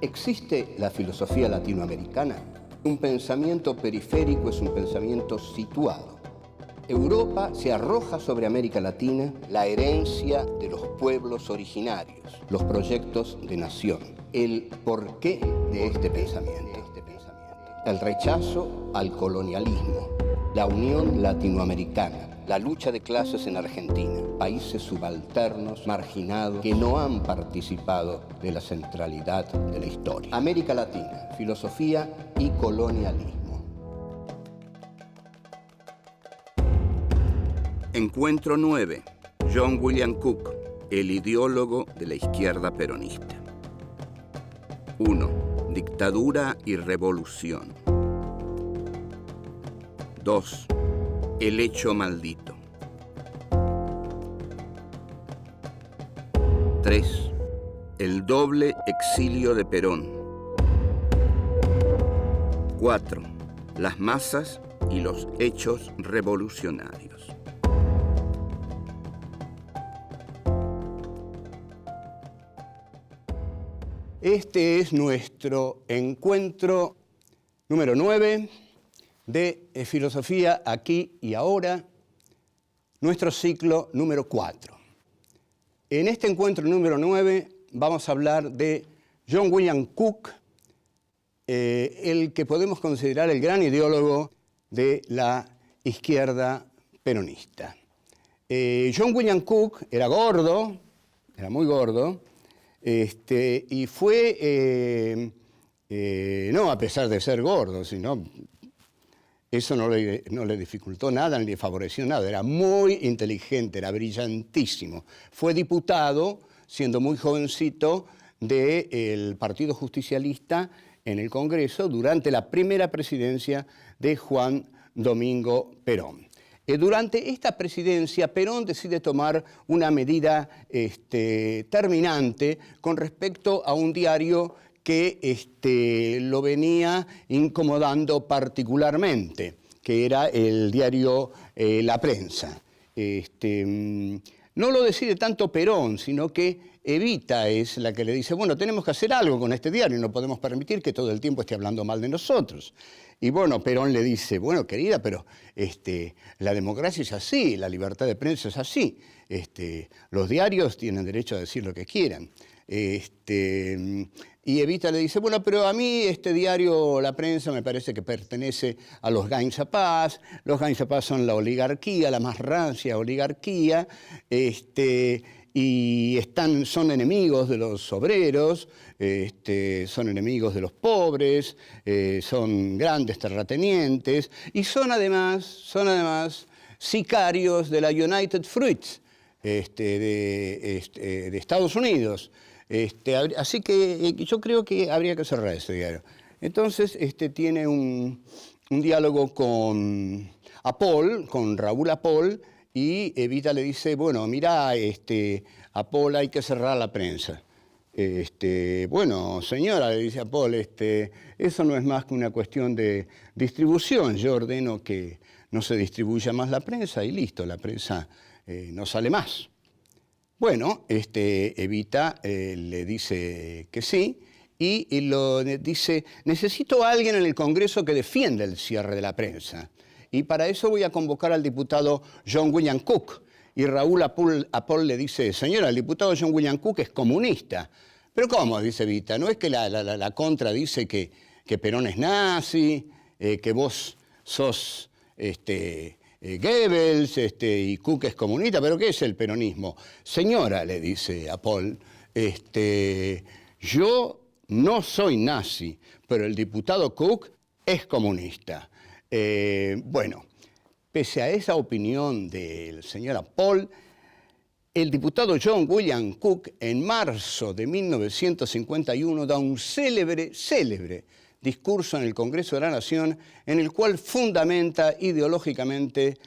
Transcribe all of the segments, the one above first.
¿Existe la filosofía latinoamericana? Un pensamiento periférico es un pensamiento situado. Europa se arroja sobre América Latina la herencia de los pueblos originarios, los proyectos de nación, el porqué de este pensamiento. El rechazo al colonialismo, la unión latinoamericana, la lucha de clases en Argentina, países subalternos, marginados, que no han participado de la centralidad de la historia. América Latina, filosofía y colonialismo. Encuentro 9. John William Cook, el ideólogo de la izquierda peronista. 1. Dictadura y revolución. 2. El hecho maldito. 3. El doble exilio de Perón. 4. Las masas y los hechos revolucionarios. Este es nuestro encuentro número 9 de Filosofía Aquí y Ahora, nuestro ciclo número 4. En este encuentro número 9 vamos a hablar de John William Cook, el que podemos considerar el gran ideólogo de la izquierda peronista. John William Cook era gordo, era muy gordo, y fue, no a pesar de ser gordo, sino eso no le dificultó nada ni le favoreció nada. Era muy inteligente, era brillantísimo. Fue diputado, siendo muy jovencito, del Partido Justicialista en el Congreso durante la primera presidencia de Juan Domingo Perón. Durante esta presidencia, Perón decide tomar una medida terminante con respecto a un diario que lo venía incomodando particularmente, que era el diario La Prensa. No lo decide tanto Perón, sino que Evita es la que le dice, bueno, tenemos que hacer algo con este diario, no podemos permitir que todo el tiempo esté hablando mal de nosotros. Y bueno, Perón le dice, bueno, querida, pero la democracia es así, la libertad de prensa es así. Los diarios tienen derecho a decir lo que quieran. Y Evita le dice, bueno, pero a mí este diario, La Prensa, me parece que pertenece a los Gainzapás. Los Gainzapás son la oligarquía, la más rancia oligarquía, y son enemigos de los obreros, son enemigos de los pobres, son grandes terratenientes y son además sicarios de la United Fruits de Estados Unidos. Así que yo creo que habría que cerrar ese diario. Entonces tiene un diálogo con Raúl Apol, y Evita le dice, bueno, mira, Apol, hay que cerrar La Prensa. Bueno, señora, le dice Apol, eso no es más que una cuestión de distribución. Yo ordeno que no se distribuya más la prensa y listo, la prensa no sale más. Bueno, Evita le dice que sí y lo dice, necesito a alguien en el Congreso que defienda el cierre de la prensa. Y para eso voy a convocar al diputado John William Cook. Y Raúl Apol le dice, señora, el diputado John William Cook es comunista. ¿Pero cómo? Dice Evita. ¿No es que la contra dice que Perón es nazi, que vos sos Goebbels y Cook es comunista? ¿Pero qué es el peronismo? Señora, le dice Apol, yo no soy nazi, pero el diputado Cook es comunista. Bueno, pese a esa opinión del señor Apol, el diputado John William Cook en marzo de 1951 da un célebre discurso en el Congreso de la Nación en el cual fundamenta ideológicamente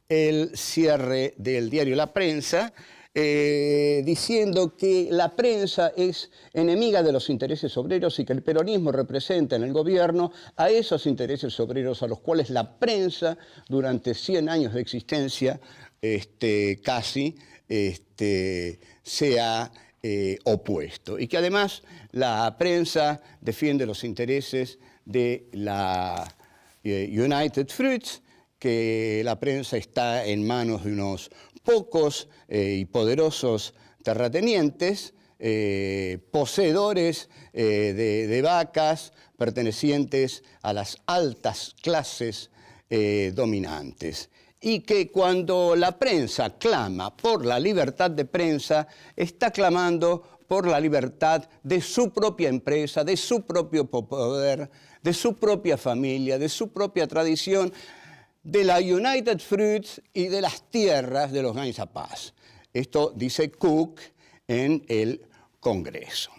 el cierre del diario La Prensa, diciendo que la prensa es enemiga de los intereses obreros y que el peronismo representa en el gobierno a esos intereses obreros a los cuales la prensa durante 100 años de existencia casi se ha opuesto, y que además la prensa defiende los intereses de la United Fruits, que la prensa está en manos de unos pocos y poderosos terratenientes, poseedores de vacas pertenecientes a las altas clases dominantes, y que cuando la prensa clama por la libertad de prensa, está clamando por la libertad de su propia empresa, de su propio poder, de su propia familia, de su propia tradición, de la United Fruits y de las tierras de los Gains a Paz. Esto dice Cook en el Congreso.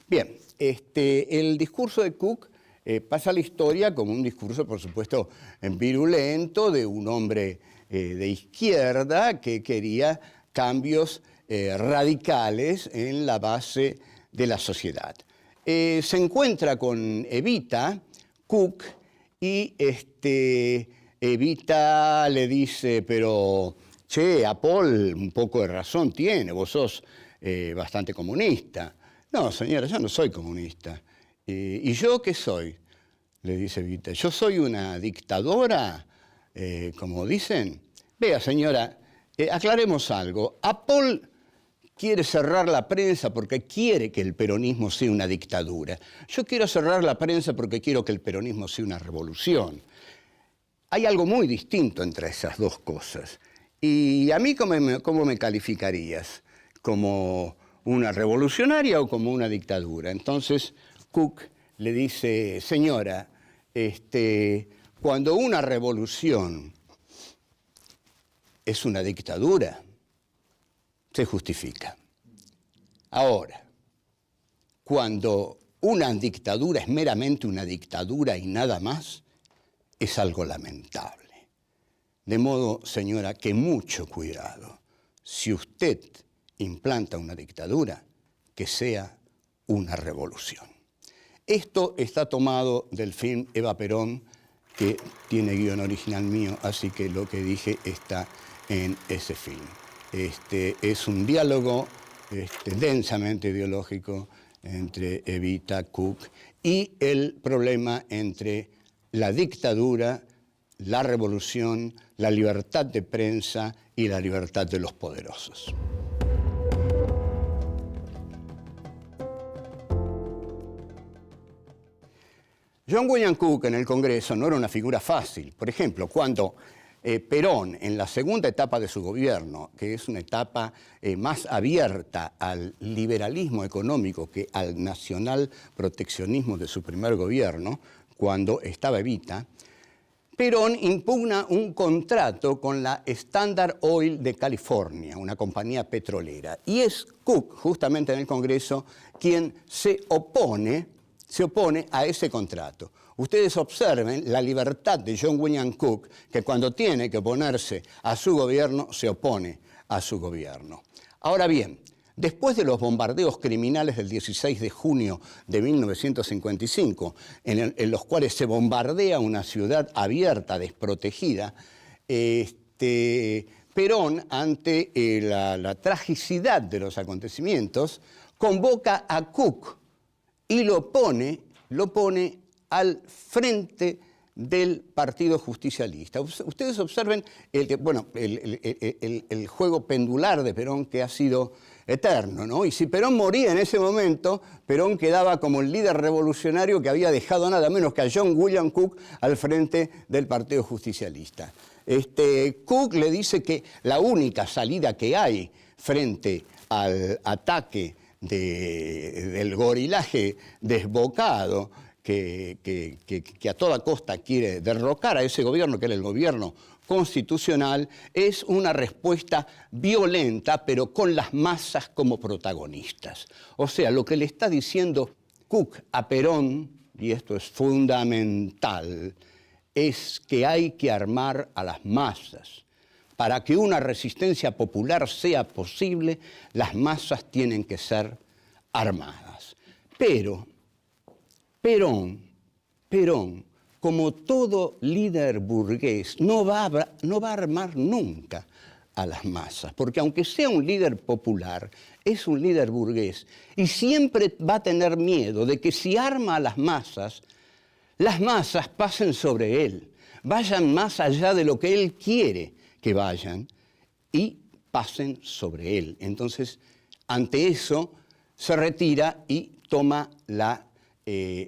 Bien, el discurso de Cook pasa a la historia como un discurso, por supuesto, virulento de un hombre de izquierda que quería cambios radicales en la base de la sociedad. Se encuentra con Evita, Cook, y Evita le dice, pero, che, Paul un poco de razón tiene, vos sos bastante comunista. No, señora, yo no soy comunista. ¿Y yo qué soy? Le dice Evita. Yo soy una dictadora, como dicen. Vea, señora, aclaremos algo. Paul quiere cerrar la prensa porque quiere que el peronismo sea una dictadura. Yo quiero cerrar la prensa porque quiero que el peronismo sea una revolución. Hay algo muy distinto entre esas dos cosas. ¿Y a mí cómo me calificarías? ¿Como una revolucionaria o como una dictadura? Entonces Cook le dice, señora, cuando una revolución es una dictadura, se justifica. Ahora, cuando una dictadura es meramente una dictadura y nada más, es algo lamentable. De modo, señora, que mucho cuidado. Si usted implanta una dictadura, que sea una revolución. Esto está tomado del film Eva Perón, que tiene guión original mío, así que lo que dije está en ese film. Es un diálogo densamente ideológico entre Evita, Cook y el problema entre la dictadura, la revolución, la libertad de prensa y la libertad de los poderosos. John William Cook en el Congreso no era una figura fácil. Por ejemplo, cuando Perón, en la segunda etapa de su gobierno, que es una etapa más abierta al liberalismo económico que al nacional proteccionismo de su primer gobierno, cuando estaba Evita, Perón impugna un contrato con la Standard Oil de California, una compañía petrolera. Y es Cook, justamente en el Congreso, quien se opone a ese contrato. Ustedes observen la libertad de John William Cook, que cuando tiene que oponerse a su gobierno, se opone a su gobierno. Ahora bien, después de los bombardeos criminales del 16 de junio de 1955, en los cuales se bombardea una ciudad abierta, desprotegida, Perón, ante la tragicidad de los acontecimientos, convoca a Cook y lo pone al frente del Partido Justicialista. Ustedes observen el juego pendular de Perón, que ha sido eterno, ¿no? Y si Perón moría en ese momento, Perón quedaba como el líder revolucionario que había dejado nada menos que a John William Cook al frente del Partido Justicialista. Cook le dice que la única salida que hay frente al ataque del gorilaje desbocado que a toda costa quiere derrocar a ese gobierno, que era el gobierno constitucional, es una respuesta violenta, pero con las masas como protagonistas. O sea, lo que le está diciendo Cook a Perón, y esto es fundamental, es que hay que armar a las masas. Para que una resistencia popular sea posible, las masas tienen que ser armadas. Pero Perón, como todo líder burgués, no va a armar nunca a las masas, porque aunque sea un líder popular, es un líder burgués y siempre va a tener miedo de que si arma a las masas pasen sobre él, vayan más allá de lo que él quiere que vayan y pasen sobre él. Entonces, ante eso, se retira y toma la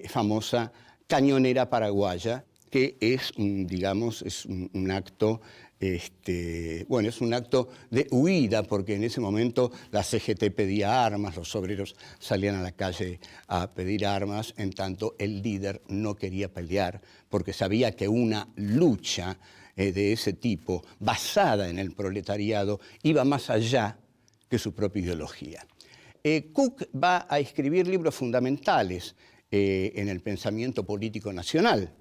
famosa cañonera paraguaya, que es, digamos, es un acto, bueno, es un acto de huida, porque en ese momento la CGT pedía armas, los obreros salían a la calle a pedir armas, en tanto el líder no quería pelear, porque sabía que una lucha de ese tipo, basada en el proletariado, iba más allá que su propia ideología. Cook va a escribir libros fundamentales en el pensamiento político nacional.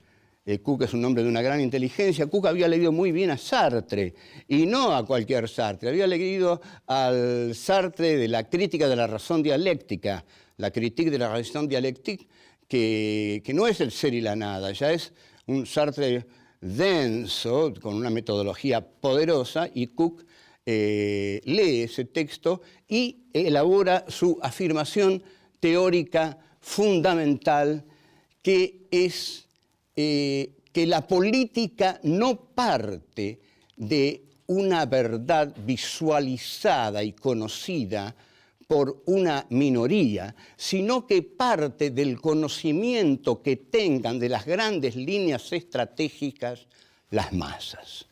Cook es un hombre de una gran inteligencia. Cook había leído muy bien a Sartre, y no a cualquier Sartre. Había leído al Sartre de la crítica de la razón dialéctica, la critique de la raison dialectique, que no es el ser y la nada, ya es un Sartre denso, con una metodología poderosa, y Cook lee ese texto y elabora su afirmación teórica fundamental, que es que la política no parte de una verdad visualizada y conocida por una minoría, sino que parte del conocimiento que tengan de las grandes líneas estratégicas las masas.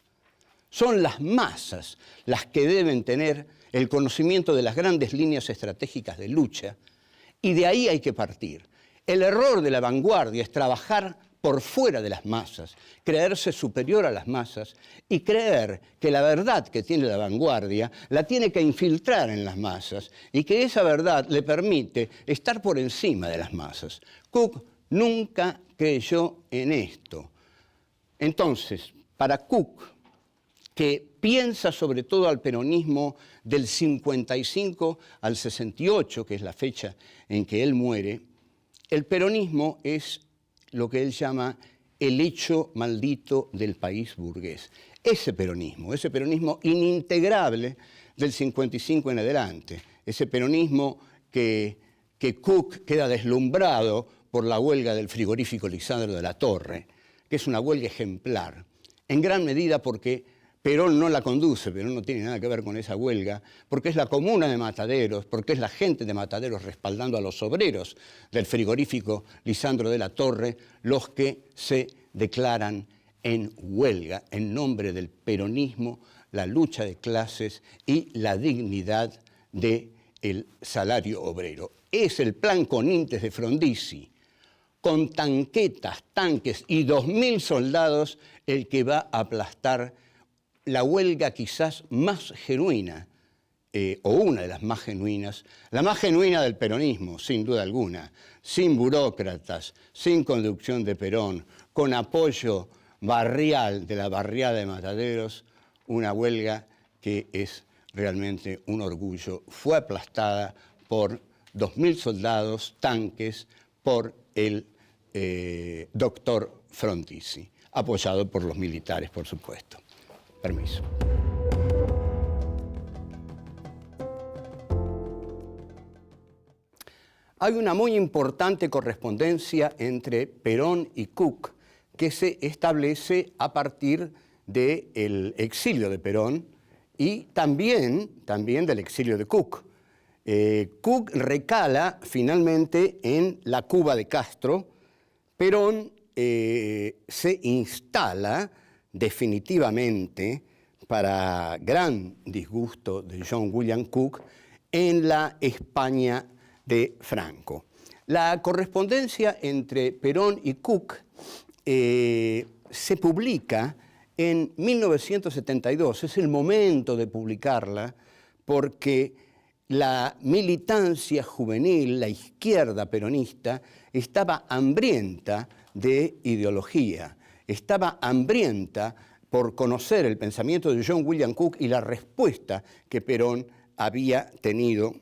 Son las masas las que deben tener el conocimiento de las grandes líneas estratégicas de lucha, y de ahí hay que partir. El error de la vanguardia es trabajar por fuera de las masas, creerse superior a las masas y creer que la verdad que tiene la vanguardia la tiene que infiltrar en las masas y que esa verdad le permite estar por encima de las masas. Cook nunca creyó en esto. Entonces, para Cook, que piensa sobre todo al peronismo del 55 al 68, que es la fecha en que él muere, el peronismo es lo que él llama el hecho maldito del país burgués. Ese peronismo inintegrable del 55 en adelante, ese peronismo que Cook queda deslumbrado por la huelga del frigorífico Lisandro de la Torre, que es una huelga ejemplar, en gran medida porque Perón no la conduce, Perón no tiene nada que ver con esa huelga, porque es la comuna de Mataderos, porque es la gente de Mataderos respaldando a los obreros del frigorífico Lisandro de la Torre los que se declaran en huelga en nombre del peronismo, la lucha de clases y la dignidad del salario obrero. Es el plan Conintes de Frondizi, con tanquetas, tanques y 2.000 soldados, el que va a aplastar la huelga quizás más genuina, o una de las más genuinas, la más genuina del peronismo, sin duda alguna, sin burócratas, sin conducción de Perón, con apoyo barrial de la barriada de Mataderos, una huelga que es realmente un orgullo. Fue aplastada por 2.000 soldados, tanques, por el doctor Frondizi, apoyado por los militares, por supuesto. Permiso. Hay una muy importante correspondencia entre Perón y Cook que se establece a partir del exilio de Perón y también del exilio de Cook. Cook recala finalmente en la Cuba de Castro. Perón se instala definitivamente, para gran disgusto de John William Cook, en la España de Franco. La correspondencia entre Perón y Cook se publica en 1972. Es el momento de publicarla porque la militancia juvenil, la izquierda peronista, estaba hambrienta de ideología, estaba hambrienta por conocer el pensamiento de John William Cook y la respuesta que Perón había tenido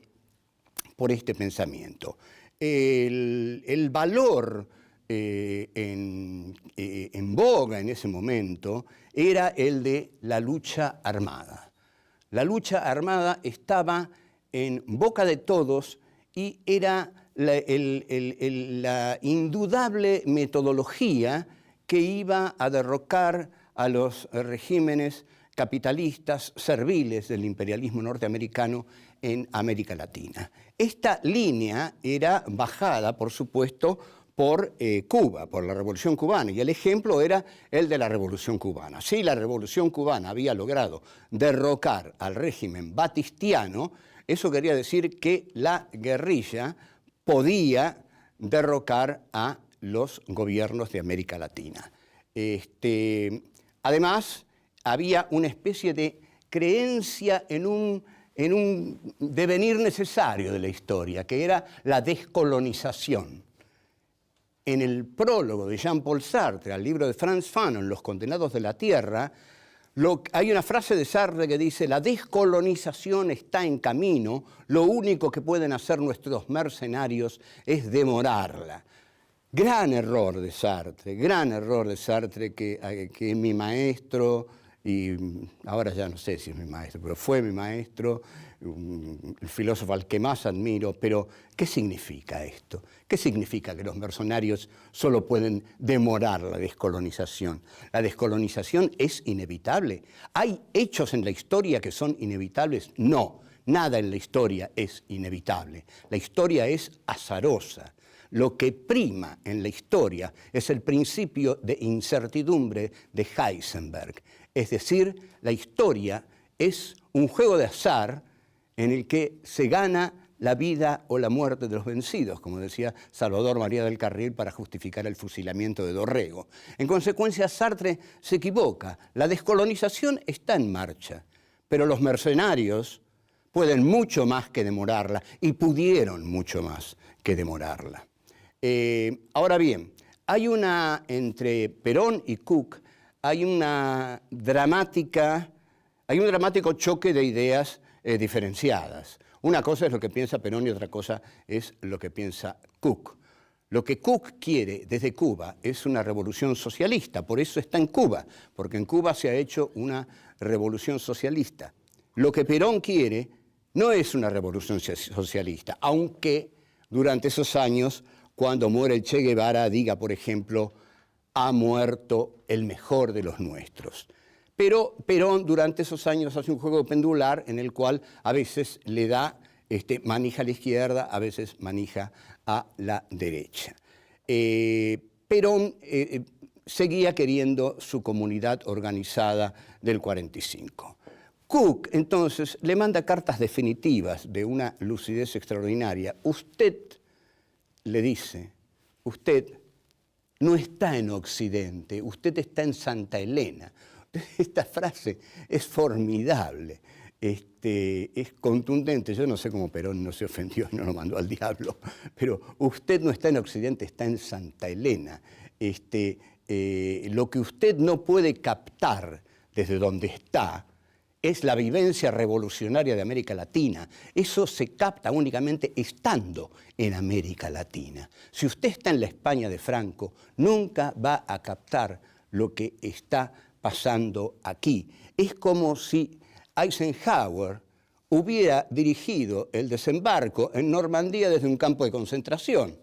por este pensamiento. El valor en boga en ese momento era el de la lucha armada. La lucha armada estaba en boca de todos y era la indudable metodología que iba a derrocar a los regímenes capitalistas serviles del imperialismo norteamericano en América Latina. Esta línea era bajada, por supuesto, por Cuba, por la Revolución Cubana, y el ejemplo era el de la Revolución Cubana. Si la Revolución Cubana había logrado derrocar al régimen batistiano, eso quería decir que la guerrilla podía derrocar a los gobiernos de América Latina. Además, había una especie de creencia en un devenir necesario de la historia, que era la descolonización. En el prólogo de Jean-Paul Sartre al libro de Frantz Fanon, Los condenados de la tierra, hay una frase de Sartre que dice: la descolonización está en camino, lo único que pueden hacer nuestros mercenarios es demorarla. Gran error de Sartre, que es mi maestro, y ahora ya no sé si es mi maestro, pero fue mi maestro, el filósofo al que más admiro. Pero, ¿qué significa esto? ¿Qué significa que los mercenarios solo pueden demorar la descolonización? La descolonización es inevitable. ¿Hay hechos en la historia que son inevitables? No, nada en la historia es inevitable. La historia es azarosa. Lo que prima en la historia es el principio de incertidumbre de Heisenberg. Es decir, la historia es un juego de azar en el que se gana la vida o la muerte de los vencidos, como decía Salvador María del Carril para justificar el fusilamiento de Dorrego. En consecuencia, Sartre se equivoca. La descolonización está en marcha, pero los mercenarios pueden mucho más que demorarla, y pudieron mucho más que demorarla. Ahora bien, entre Perón y Cook hay un dramático choque de ideas diferenciadas. Una cosa es lo que piensa Perón y otra cosa es lo que piensa Cook. Lo que Cook quiere desde Cuba es una revolución socialista, por eso está en Cuba, porque en Cuba se ha hecho una revolución socialista. Lo que Perón quiere no es una revolución socialista, aunque durante esos años, cuando muere el Che Guevara, diga, por ejemplo, ha muerto el mejor de los nuestros. Pero Perón durante esos años hace un juego pendular en el cual a veces le da manija a la izquierda, a veces manija a la derecha. Perón seguía queriendo su comunidad organizada del 45. Cook, entonces, le manda cartas definitivas de una lucidez extraordinaria. Usted, le dice, usted no está en Occidente, usted está en Santa Elena. Esta frase es formidable, es contundente. Yo no sé cómo Perón no se ofendió y no lo mandó al diablo, pero usted no está en Occidente, está en Santa Elena. Lo que usted no puede captar desde donde está es la vivencia revolucionaria de América Latina. Eso se capta únicamente estando en América Latina. Si usted está en la España de Franco, nunca va a captar lo que está pasando aquí. Es como si Eisenhower hubiera dirigido el desembarco en Normandía desde un campo de concentración.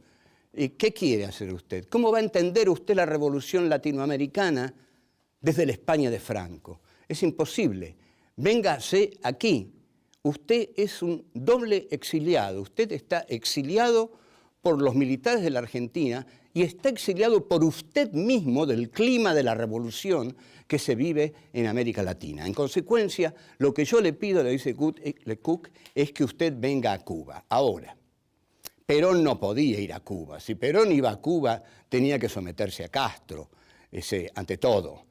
¿Y qué quiere hacer usted? ¿Cómo va a entender usted la revolución latinoamericana desde la España de Franco? Es imposible. Véngase aquí. Usted es un doble exiliado. Usted está exiliado por los militares de la Argentina y está exiliado por usted mismo del clima de la revolución que se vive en América Latina. En consecuencia, lo que yo le pido, le dice Cook, es que usted venga a Cuba. Ahora, Perón no podía ir a Cuba. Si Perón iba a Cuba, tenía que someterse a Castro, ante todo.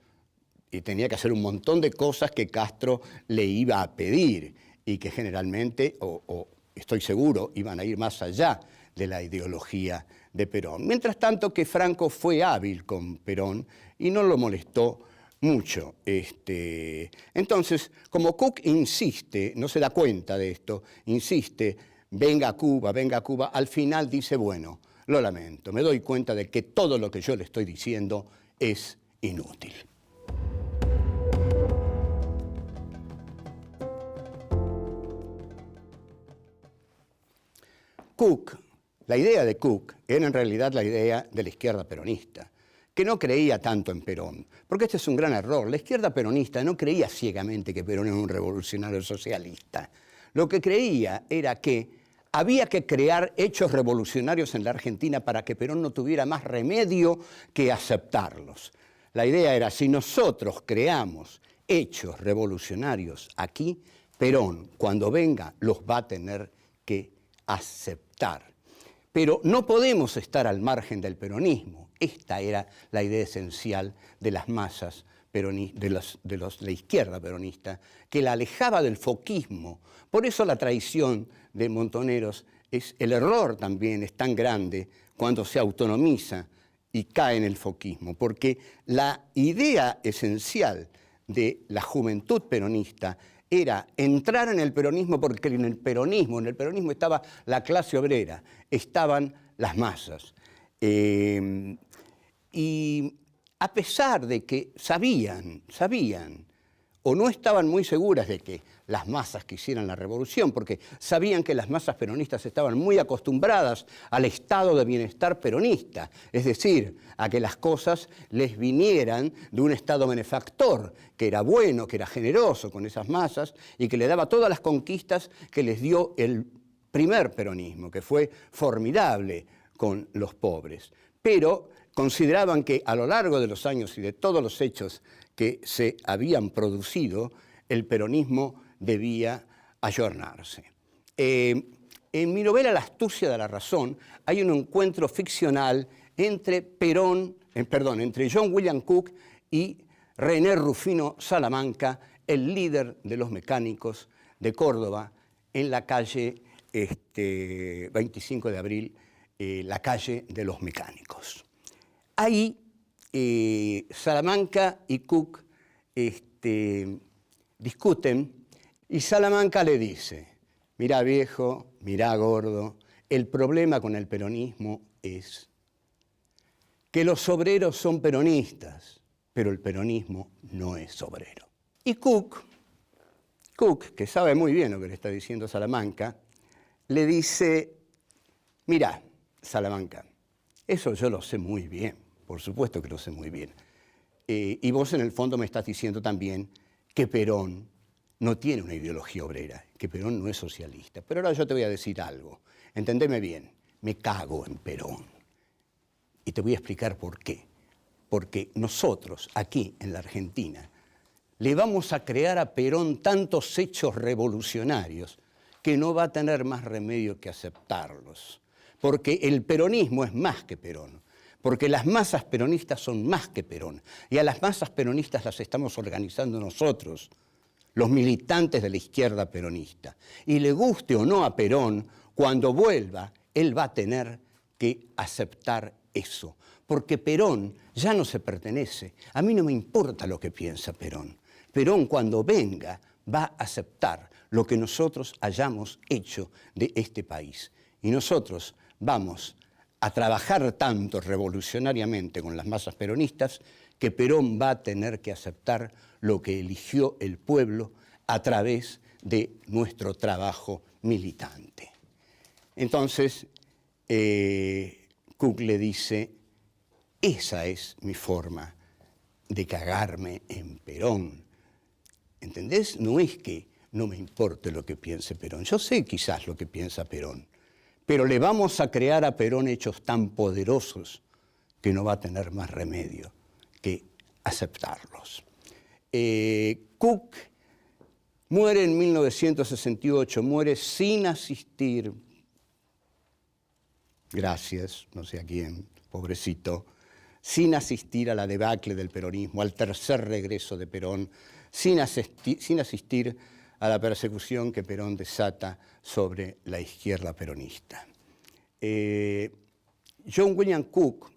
Y tenía que hacer un montón de cosas que Castro le iba a pedir y que generalmente, o estoy seguro, iban a ir más allá de la ideología de Perón. Mientras tanto que Franco fue hábil con Perón y no lo molestó mucho. Entonces, como Cook insiste, no se da cuenta de esto, insiste, venga a Cuba, al final dice, bueno, lo lamento, me doy cuenta de que todo lo que yo le estoy diciendo es inútil. Cook, la idea de Cook era en realidad la idea de la izquierda peronista, que no creía tanto en Perón, porque este es un gran error. La izquierda peronista no creía ciegamente que Perón era un revolucionario socialista. Lo que creía era que había que crear hechos revolucionarios en la Argentina para que Perón no tuviera más remedio que aceptarlos. La idea era, si nosotros creamos hechos revolucionarios aquí, Perón, cuando venga, los va a tener que aceptar. Pero no podemos estar al margen del peronismo. Esta era la idea esencial de las masas de la izquierda peronista, que la alejaba del foquismo. Por eso la traición de Montoneros, el error también es tan grande cuando se autonomiza y cae en el foquismo, porque la idea esencial de la juventud peronista era entrar en el peronismo, porque en el peronismo estaba la clase obrera, estaban las masas. Y a pesar de que sabían, o no estaban muy seguras de que las masas quisieran la revolución, porque sabían que las masas peronistas estaban muy acostumbradas al estado de bienestar peronista, es decir, a que las cosas les vinieran de un estado benefactor, que era bueno, que era generoso con esas masas y que le daba todas las conquistas que les dio el primer peronismo, que fue formidable con los pobres. Pero consideraban que a lo largo de los años y de todos los hechos que se habían producido, el peronismo debía ayornarse. En mi novela La astucia de la razón hay un encuentro ficcional entre entre John William Cook y René Rufino Salamanca, el líder de los mecánicos de Córdoba, en la calle 25 de abril, la calle de los mecánicos. Ahí Salamanca y Cook discuten y Salamanca le dice: mirá viejo, mirá gordo, el problema con el peronismo es que los obreros son peronistas, pero el peronismo no es obrero. Y Cook, que sabe muy bien lo que le está diciendo Salamanca, le dice: mirá, Salamanca, eso yo lo sé muy bien, por supuesto que lo sé muy bien. Y vos en el fondo me estás diciendo también que Perón no tiene una ideología obrera, que Perón no es socialista. Pero ahora yo te voy a decir algo, entendeme bien, me cago en Perón. Y te voy a explicar por qué. Porque nosotros, aquí en la Argentina, le vamos a crear a Perón tantos hechos revolucionarios que no va a tener más remedio que aceptarlos. Porque el peronismo es más que Perón. Porque las masas peronistas son más que Perón. Y a las masas peronistas las estamos organizando nosotros, los militantes de la izquierda peronista. Y le guste o no a Perón, cuando vuelva, él va a tener que aceptar eso. Porque Perón ya no se pertenece. A mí no me importa lo que piensa Perón. Perón, cuando venga, va a aceptar lo que nosotros hayamos hecho de este país. Y nosotros vamos a trabajar tanto revolucionariamente con las masas peronistas que Perón va a tener que aceptar lo que eligió el pueblo a través de nuestro trabajo militante. Entonces, Cook le dice: esa es mi forma de cagarme en Perón. ¿Entendés? No es que no me importe lo que piense Perón. Yo sé quizás lo que piensa Perón, pero le vamos a crear a Perón hechos tan poderosos que no va a tener más remedio que aceptarlos. Cook muere en 1968, muere sin asistir, gracias, no sé a quién, pobrecito, sin asistir a la debacle del peronismo, al tercer regreso de Perón, sin asistir a la persecución que Perón desata sobre la izquierda peronista. John William Cook,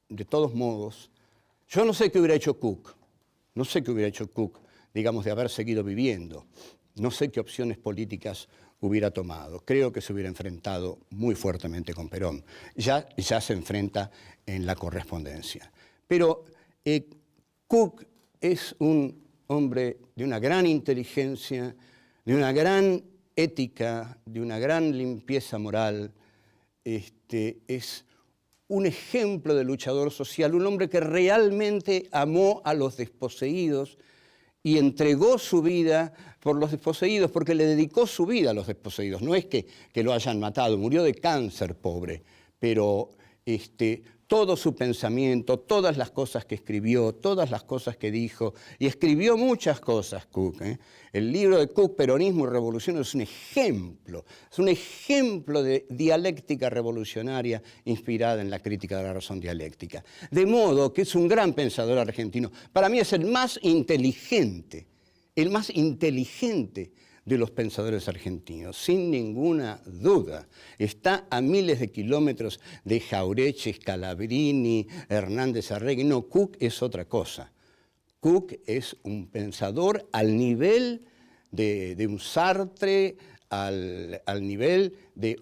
de todos modos, yo no sé qué hubiera hecho Cook, digamos, de haber seguido viviendo, no sé qué opciones políticas hubiera tomado. Creo que se hubiera enfrentado muy fuertemente con Perón. Ya se enfrenta en la correspondencia. Pero Cook es un hombre de una gran inteligencia, de una gran ética, de una gran limpieza moral. Es un ejemplo de luchador social, un hombre que realmente amó a los desposeídos y entregó su vida por los desposeídos, porque le dedicó su vida a los desposeídos. No es que lo hayan matado, murió de cáncer, pobre, pero todo su pensamiento, todas las cosas que escribió, todas las cosas que dijo, y escribió muchas cosas Cook. El libro de Cook, Peronismo y Revolución, es un ejemplo de dialéctica revolucionaria inspirada en la crítica de la razón dialéctica. De modo que es un gran pensador argentino. Para mí es el más inteligente de los pensadores argentinos, sin ninguna duda. Está a miles de kilómetros de Jauretche, Scalabrini, Hernández Arregui. No, Cook es otra cosa. Cook es un pensador al nivel de un Sartre, al nivel de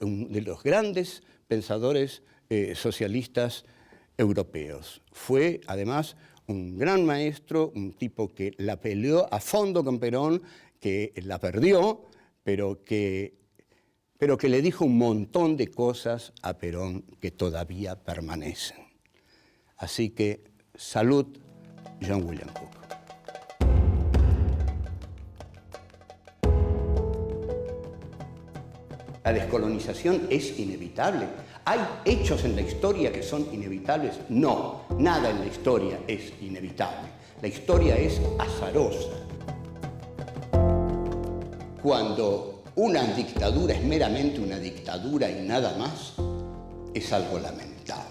los grandes pensadores socialistas europeos. Fue, además, un gran maestro, un tipo que la peleó a fondo con Perón, que la perdió, pero que le dijo un montón de cosas a Perón que todavía permanecen. Así que, salud, John William Cook. ¿La descolonización es inevitable? ¿Hay hechos en la historia que son inevitables? No, nada en la historia es inevitable. La historia es azarosa. Cuando una dictadura es meramente una dictadura y nada más, es algo lamentable.